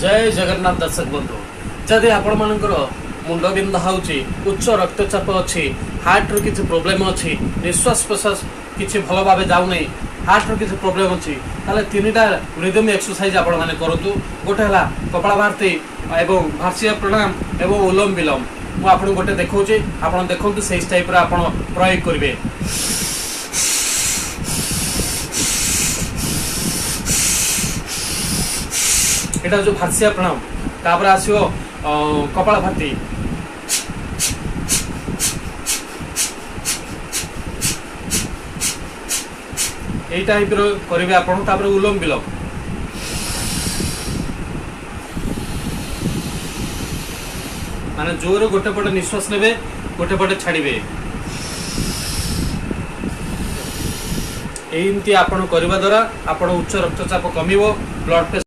जय जगन्नाथ दर्शक बंधु जदि आपण मानकर मुंड बिंधा होची उच्च रक्तचाप अच्छी हार्ट रो किसी प्रोब्लेम अच्छी निश्वास प्रश्वास किसी भल भाव जाऊ नहीं हार्ट रो किसी प्रोब्लेम अच्छी ताले तीनटा रिदम एक्सरसाइज आपण माने करतु गोटे हला कपालभाति एवं भार्सिया प्राणायाम एवं उलोम विलोम मु आपन गोटे देखौची आपण देखंतु सेही टाइप रा आपण प्रयोग करिवे। एटा जो भार्सिया प्राणायाम तापर आसियो कपालभाति यही टाइप करेंगे आपण तापर उलोम विलोम माने जोर गोटे पटे निश्वास नेबे गोटे पटे छाड़िबे एमती आपण करबा द्वारा आपण उच्च रक्तचाप कमिवो ब्लड प्रेशर